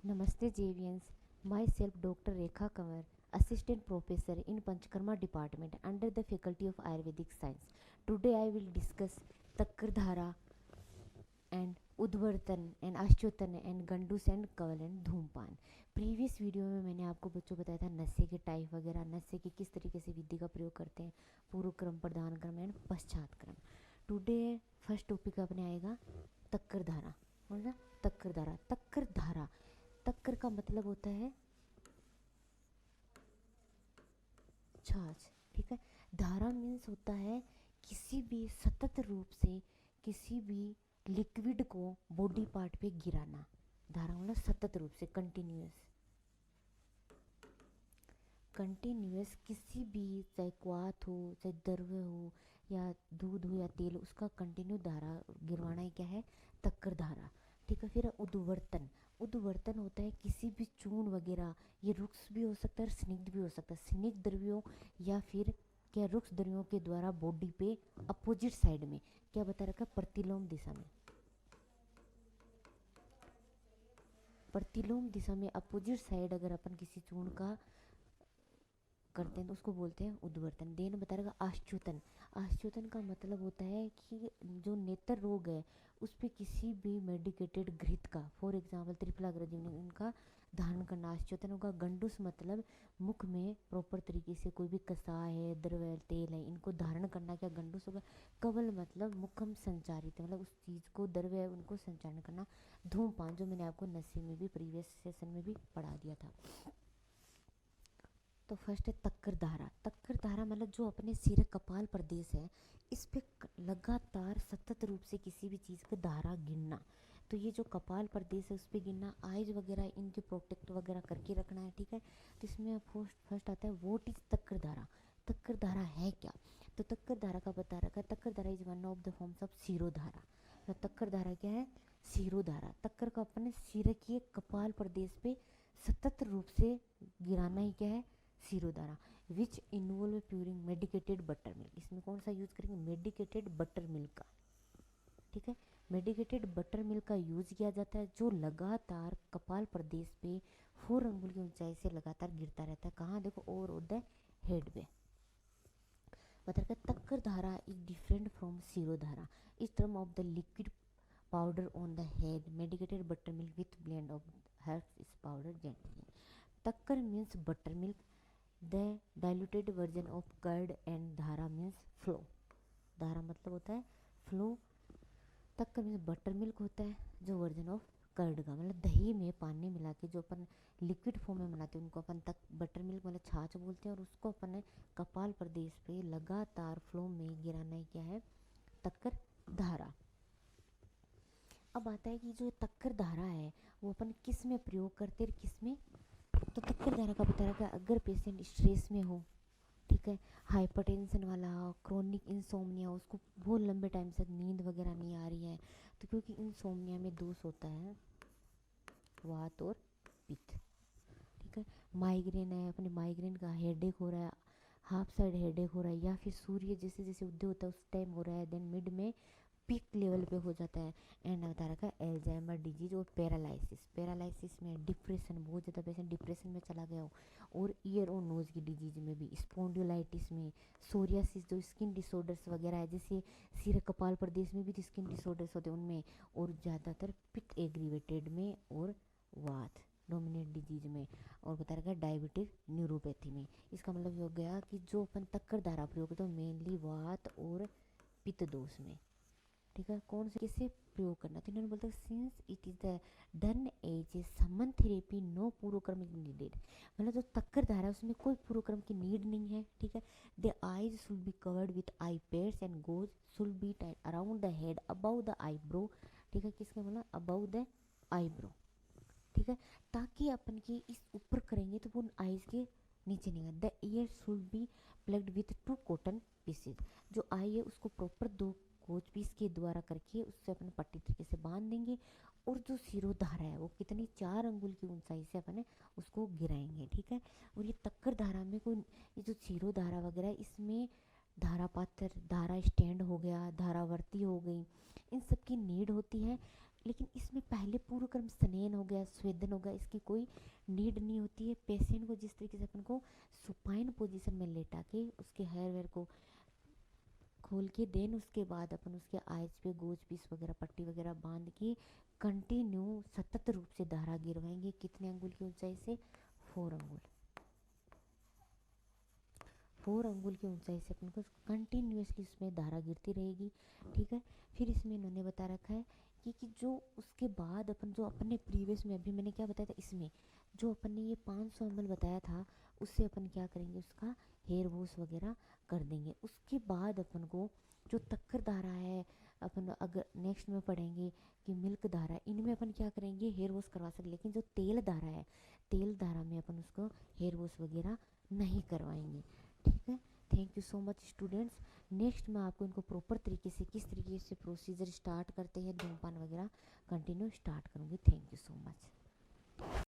Namaste JVNs. Myself Dr. Rekha Kanwar, Assistant Professor in Panchakarma Department under the Faculty of Ayurvedic Science. Today I will discuss Takardhara and उद्वर्तन and आश्चोतन and गंडूस and कवल and धूमपान। Previous video में मैंने आपको बच्चों बताया था नशे के टाइप वगैरह, नशे के किस तरीके से विधि का प्रयोग करते हैं, पूर्व क्रम, प्रधान क्रम एंड पश्चात क्रम। टुडे फर्स्ट टॉपिक अपने आएगा तक्करधारा। बोलना तक्करधारा। तक्करधारा, तक्कर का मतलब होता है छाछ, ठीक है। धारा मीन्स होता है किसी भी सतत रूप से किसी भी लिक्विड को बॉडी पार्ट पे गिराना। धारा मतलब सतत रूप से, कंटिन्यूअस किसी भी, चाहे क्वाथ हो, चाहे द्रव्य हो या दूध हो या तेल, उसका कंटिन्यू धारा गिरवाना ही क्या है, तक्कर धारा, ठीक है। फिर उद्वर्तन। उद्वर्तन होता है किसी भी चूर्ण वगैरह, ये रुक्ष भी हो सकता है और स्निग्ध भी हो सकता है, स्निग्ध द्रव्यों या फिर क्या रुक्ष द्रव्यों के द्वारा बॉडी पे अपोजिट साइड में, क्या बता रखा, प्रतिलोम दिशा में, प्रतिलोम दिशा में अपोजिट साइड अगर अपन किसी चूर्ण का करते हैं तो उसको बोलते हैं उद्वर्तन। देन बता रहा आश्चोतन। आश्चोतन का मतलब होता है कि जो नेत्र रोग है उस पर किसी भी मेडिकेटेड घृत का, फॉर एग्जाम्पल त्रिफलाग्रजन, इनका धारण करना आश्चोतन होगा। गंडूस मतलब मुख में प्रॉपर तरीके से कोई भी कसाय है, द्रव्य तेल है, इनको धारण करना क्या गंडूस होगा। कवल मतलब मुखम संचारित, मतलब उस चीज़ को, द्रव्य है उनको संचारण करना। धूमपान, जो मैंने आपको नशे में भी प्रीवियस सेशन में भी पढ़ा दिया था। तो फर्स्ट है तक्करधारा। तक्करधारा मतलब जो अपने सिर कपाल प्रदेश है इस पे लगातार सतत रूप से किसी भी चीज़ का धारा गिरना। तो ये जो कपाल प्रदेश है उस पर गिरना, आइज वगैरह इनके प्रोटेक्ट वगैरह करके रखना है, ठीक है। तो इसमें फर्स्ट आता है वोट इज तक्करधारा। तक्करधारा है क्या, तो तक्करधारा का बता रखा है, Takradhara is one of the forms of Shirodhara. तो तक्करधारा क्या है, सिरोधारा। तक्कर का अपने सिर के कपाल प्रदेश पे सतत रूप से गिराना ही क्या है, Shirodhara. Which involve pouring medicated butter milk. इसमें कौन सा यूज करेंगे, मेडिकेटेड बटर मिल्क का, ठीक है। मेडिकेटेड बटर मिल्क का यूज किया जाता है जो लगातार कपाल प्रदेश पे 4 अंगुल की ऊंचाई से लगातार गिरता रहता है। कहाँ देखो, ओवर द हेड पे। बता तक्कर धारा is different from Shirodhara is term of the liquid powder on the head medicated butter milk with blend of help is powder gently. Takra means butter milk, the diluted version of curd and dhara means flow. धारा मतलब होता है flow, तक्कर means butter milk होता है जो version of curd का, मतलब दही में पानी मिला के जो अपन लिक्विड फॉर्म में बनाते हैं उनको अपन तक बटर मिल्क मतलब छाछ बोलते हैं, और उसको अपन कपाल प्रदेश पे लगातार फ्लो में गिराना ही क्या है, तक्कर धारा। अब आता है कि जो तक्कर धारा है वो अपन किस में प्रयोग करते हैं, किस में। तो तक्कर धारा का बता रखा है अगर पेशेंट स्ट्रेस में हो, ठीक है, हाइपरटेंशन वाला हो, क्रोनिक इंसोम्निया, उसको बहुत लंबे टाइम से नींद वगैरह नहीं आ रही है, तो क्योंकि इंसोम्निया में दोष होता है वात और पित्त, ठीक है। माइग्रेन है, अपने माइग्रेन का हेडेक हो रहा है, हाफ साइड हेडेक हो रहा है, या फिर सूर्य जैसे जैसे उदय होता है उस टाइम हो रहा है, देन मिड में पीक लेवल पे हो जाता है। एंड बता रखा है एल्जाइमर डिजीज और पैरालिसिस। पैरालिसिस में डिप्रेशन, बहुत ज़्यादा पेशेंट डिप्रेशन में चला गया हो, और ईयर और नोज की डिजीज में भी, स्पॉन्डिलाइटिस में, सोरियासिस जो स्किन डिसऑर्डर्स वगैरह है, जैसे सिर कपाल प्रदेश में भी जो स्किन डिसऑर्डर्स होते हैं उनमें, और ज़्यादातर पित्त एग्रीवेटेड में और वात डोमिनेट डिजीज में, और बता रखा है डायबिटिक न्यूरोपैथी में। इसका मतलब ये हो गया कि जो अपन तक्कर धारा प्रयोग करते हैं मेनली वात और पित्त दोष में, ठीक है। कौन से किसे प्रयोग करना, तो इन्होंने बोलता है since it is the done as a shamana therapy no purvakarma is needed. मतलब जो तक्कर धारा है उसमें कोई पूर्वक्रम की नीड नहीं है, ठीक है। The eyes should be covered with I pads and goes should be tied around the head above the eyebrow, ठीक है। किसका मतलब अबव द आईब्रो, ठीक है, ताकि अपन की इस ऊपर करेंगे तो वो आईज के नीचे नहीं आएगा। The ear should be plugged with 2 cotton pieces. जो आई है उसको प्रॉपर 2 कोच पीस के द्वारा करके उससे अपन पट्टी तरीके से बांध देंगे, और जो सिरोधारा है वो कितनी 4 अंगुल की ऊंचाई से अपन उसको गिराएंगे, ठीक है। और ये तक्कर धारा में कोई, ये जो सिरोधारा वगैरह इसमें धारा पात्र, धारा स्टैंड हो गया, धारावर्ती हो गई, इन सब की नीड होती है, लेकिन इसमें पहले पूर्व क्रम स्नेन हो गया, स्वेदन हो गया, इसकी कोई नीड नहीं होती है। पेशेंट को जिस तरीके से अपन को सुपाइन पोजीशन में लेटा के उसके हेयर वेयर को खोल के देन उसके बाद अपन उसके आइज पे गोज पीस वगैरह पट्टी वगैरह बांध के कंटिन्यू सतत रूप से धारा गिरवाएंगे। कितने अंगुल की ऊंचाई से? 4 अंगुल। 4 अंगुल की ऊंचाई से अपन को कंटिन्यूसली उसमें धारा गिरती रहेगी। ठीक है। फिर इसमें इन्होंने बता रखा है कि जो उसके बाद अपन जो अपने प्रीवियस में अभी मैंने क्या बताया था, इसमें जो अपन ने ये 500 ml बताया था उससे अपन क्या करेंगे, उसका हेयर वॉश वगैरह कर देंगे। उसके बाद अपन को जो तक्कर धारा है, अपन अगर नेक्स्ट में पढ़ेंगे कि मिल्क धारा है, इनमें अपन क्या करेंगे, हेयर वॉश करवा सकते। लेकिन जो तेल धारा है, तेल धारा में अपन उसको हेयर वॉश वगैरह नहीं करवाएंगे। ठीक है। Thank you so much students. Next मैं आपको इनको प्रॉपर तरीके से किस तरीके से प्रोसीजर स्टार्ट करते हैं धूमपान वगैरह कंटिन्यू स्टार्ट करूँगी। Thank you so much.